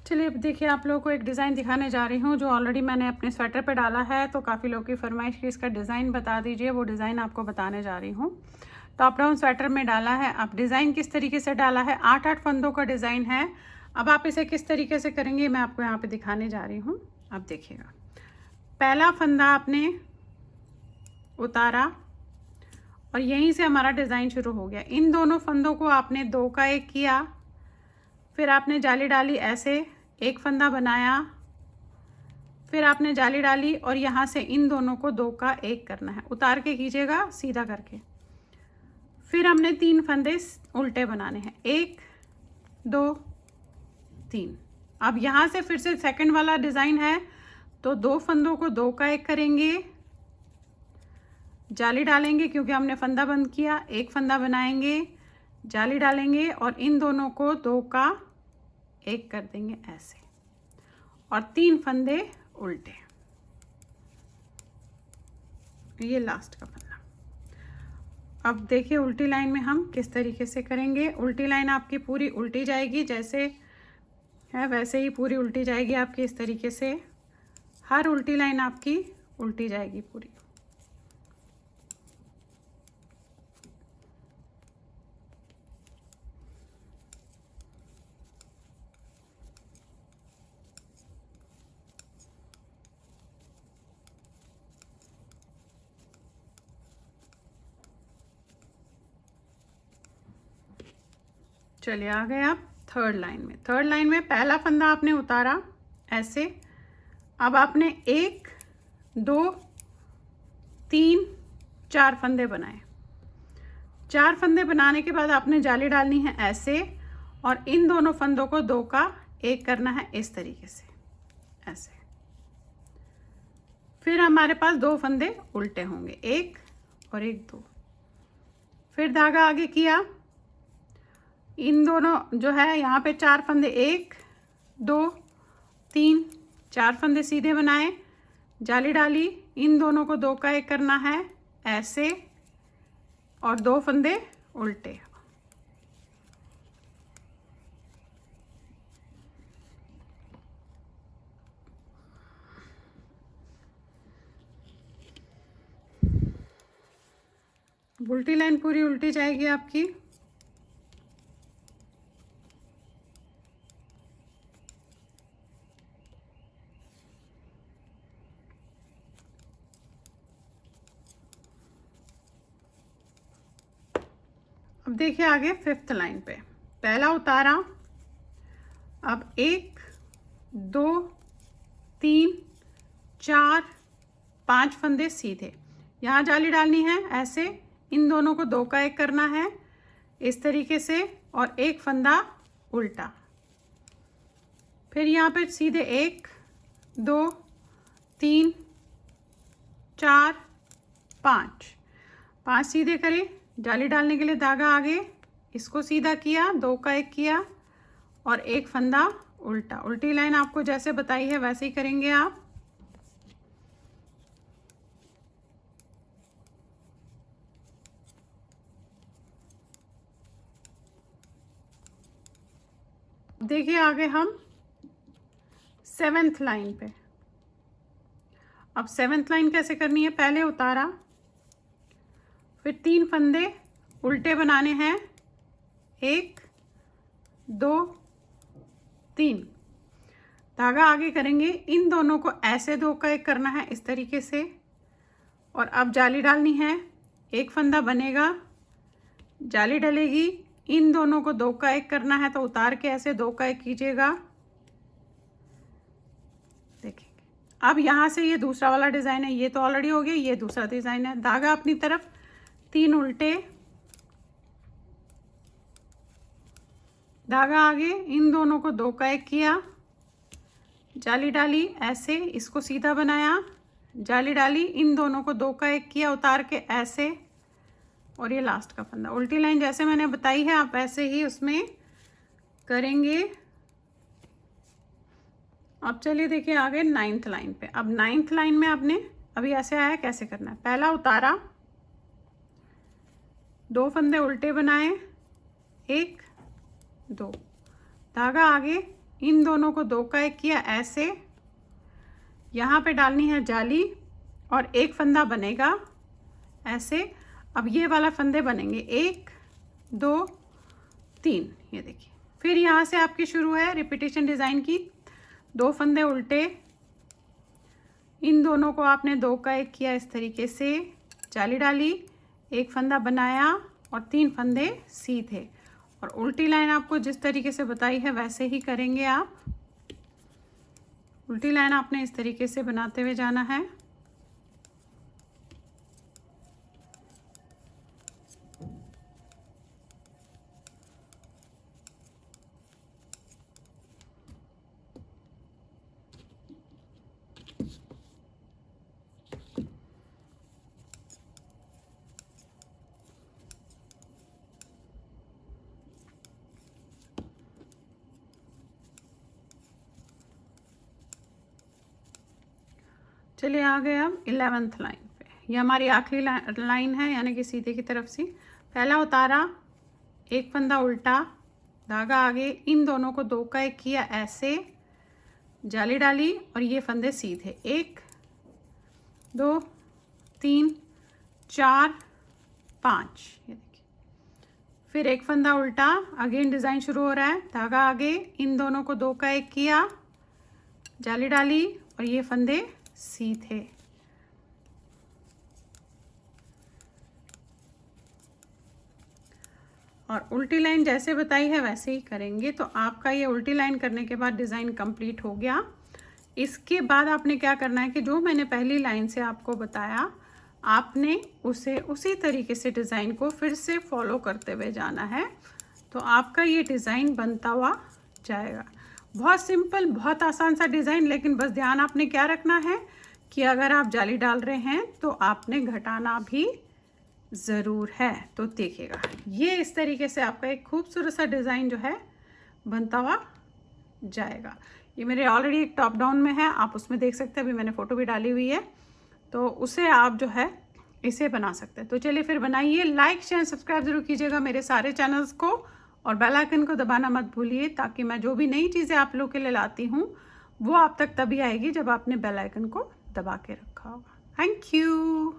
चलिए अब देखिए, आप लोगों को एक डिज़ाइन दिखाने जा रही हूँ जो ऑलरेडी मैंने अपने स्वेटर पे डाला है। तो काफ़ी लोगों की फरमाइश की इसका डिज़ाइन बता दीजिए, वो डिज़ाइन आपको बताने जा रही हूँ। तो अप डाउन स्वेटर में डाला है। अब डिज़ाइन किस तरीके से डाला है, 8-8 फंदों का डिज़ाइन है। अब आप इसे किस तरीके से करेंगे मैं आपको यहाँ पे दिखाने जा रही हूँ। अब देखिएगा, पहला फंदा आपने उतारा और यहीं से हमारा डिज़ाइन शुरू हो गया। इन दोनों फंदों को आपने 2 का 1 किया, फिर आपने जाली डाली, ऐसे एक फंदा बनाया, फिर आपने जाली डाली और यहाँ से इन दोनों को 2 का 1 करना है। उतार के कीजिएगा सीधा करके। फिर हमने 3 फंदे उल्टे बनाने हैं, 1 2 3। अब यहाँ से फिर से सेकंड वाला डिज़ाइन है, तो 2 फंदों को 2 का 1 करेंगे, जाली डालेंगे क्योंकि हमने फंदा बंद किया, एक फंदा बनाएंगे, जाली डालेंगे और इन दोनों को 2 का 1 कर देंगे ऐसे, और 3 फंदे उल्टे। ये लास्ट का फंदा। अब देखिए उल्टी लाइन में हम किस तरीके से करेंगे। उल्टी लाइन आपकी पूरी उल्टी जाएगी, जैसे है वैसे ही पूरी उल्टी जाएगी आपकी, इस तरीके से हर उल्टी लाइन आपकी उल्टी जाएगी पूरी। चलिए आ गए आप थर्ड लाइन में। थर्ड लाइन में पहला फंदा आपने उतारा ऐसे। अब आपने 1 2 3 4 फंदे बनाए। 4 फंदे बनाने के बाद आपने जाली डालनी है ऐसे, और इन दोनों फंदों को 2 का 1 करना है इस तरीके से ऐसे। फिर हमारे पास 2 फंदे उल्टे होंगे, 1 और 1 2। फिर धागा आगे किया, इन दोनों जो है यहाँ पे 4 फंदे, 1 2 3 4 फंदे सीधे बनाए, जाली डाली, इन दोनों को 2 का 1 करना है ऐसे, और 2 फंदे उल्टे। उल्टी लाइन पूरी उल्टी जाएगी आपकी। अब देखिए आगे फिफ्थ लाइन पे, पहला उतारा, अब 1 2 3 4 5 फंदे सीधे, यहाँ जाली डालनी है ऐसे, इन दोनों को 2 का 1 करना है इस तरीके से, और एक फंदा उल्टा। फिर यहाँ पे सीधे 1 2 3 4 5 सीधे करें, जाली डालने के लिए धागा आगे, इसको सीधा किया, 2 का 1 किया और एक फंदा उल्टा। उल्टी लाइन आपको जैसे बताई है वैसे ही करेंगे आप। देखिए आगे हम 7th लाइन पे। अब 7th लाइन कैसे करनी है, पहले उतारा, फिर 3 फंदे उल्टे बनाने हैं, 1 2 3, धागा आगे करेंगे, इन दोनों को ऐसे 2 का 1 करना है इस तरीके से, और अब जाली डालनी है, एक फंदा बनेगा, जाली डलेगी, इन दोनों को 2 का 1 करना है, तो उतार के ऐसे 2 का 1 कीजिएगा। देखिए अब यहाँ से ये दूसरा वाला डिज़ाइन है, ये तो ऑलरेडी हो गया, ये दूसरा डिज़ाइन है। धागा अपनी तरफ, 3 उल्टे, धागा आगे, इन दोनों को 2 का 1 किया, जाली डाली ऐसे, इसको सीधा बनाया, जाली डाली, इन दोनों को 2 का 1 किया, उतार के ऐसे, और ये लास्ट का फंदा। उल्टी लाइन जैसे मैंने बताई है आप ऐसे ही उसमें करेंगे। अब चलिए देखिए आगे 9th लाइन पे। अब 9th लाइन में आपने अभी ऐसे आया, कैसे करना है, पहला उतारा, 2 फंदे उल्टे बनाए, 1 2, धागा आगे, इन दोनों को 2 का 1 किया ऐसे, यहाँ पे डालनी है जाली और एक फंदा बनेगा ऐसे। अब ये वाला फंदे बनेंगे 1 2 3, ये देखिए। फिर यहाँ से आपकी शुरू है रिपीटेशन डिज़ाइन की। 2 फंदे उल्टे, इन दोनों को आपने 2 का 1 किया इस तरीके से, जाली डाली, एक फंदा बनाया और 3 फंदे सीधे। और उल्टी लाइन आपको जिस तरीके से बताई है वैसे ही करेंगे आप। उल्टी लाइन आपने इस तरीके से बनाते हुए जाना है। चलिए आ गए हम 11th लाइन पे। ये हमारी आखिरी लाइन है, यानी कि सीधे की तरफ से पहला उतारा, एक फंदा उल्टा, धागा आगे, इन दोनों को 2 का 1 किया ऐसे, जाली डाली और ये फंदे सीधे 1 2 3 4 5, ये देखिए। फिर एक फंदा उल्टा, अगेन डिज़ाइन शुरू हो रहा है, धागा आगे, इन दोनों को 2 का 1 किया, जाली डाली और ये फंदे सीधे। और उल्टी लाइन जैसे बताई है वैसे ही करेंगे। तो आपका ये उल्टी लाइन करने के बाद डिज़ाइन कंप्लीट हो गया। इसके बाद आपने क्या करना है कि जो मैंने पहली लाइन से आपको बताया, आपने उसे उसी तरीके से डिज़ाइन को फिर से फॉलो करते हुए जाना है। तो आपका ये डिज़ाइन बनता हुआ जाएगा। बहुत सिंपल, बहुत आसान सा डिज़ाइन, लेकिन बस ध्यान आपने क्या रखना है कि अगर आप जाली डाल रहे हैं तो आपने घटाना भी ज़रूर है। तो देखिएगा, ये इस तरीके से आपका एक खूबसूरत सा डिज़ाइन जो है बनता हुआ जाएगा। ये मेरे ऑलरेडी एक टॉप डाउन में है, आप उसमें देख सकते हैं, अभी मैंने फ़ोटो भी डाली हुई है, तो उसे आप जो है इसे बना सकते हैं। तो चलिए फिर बनाइए। लाइक शेयर सब्सक्राइब ज़रूर कीजिएगा मेरे सारे चैनल्स को, और बेल आइकन को दबाना मत भूलिए, ताकि मैं जो भी नई चीज़ें आप लोग के लिए लाती हूँ वो आप तक तभी आएगी जब आपने बेल आइकन को दबा के रखा होगा। Thank you.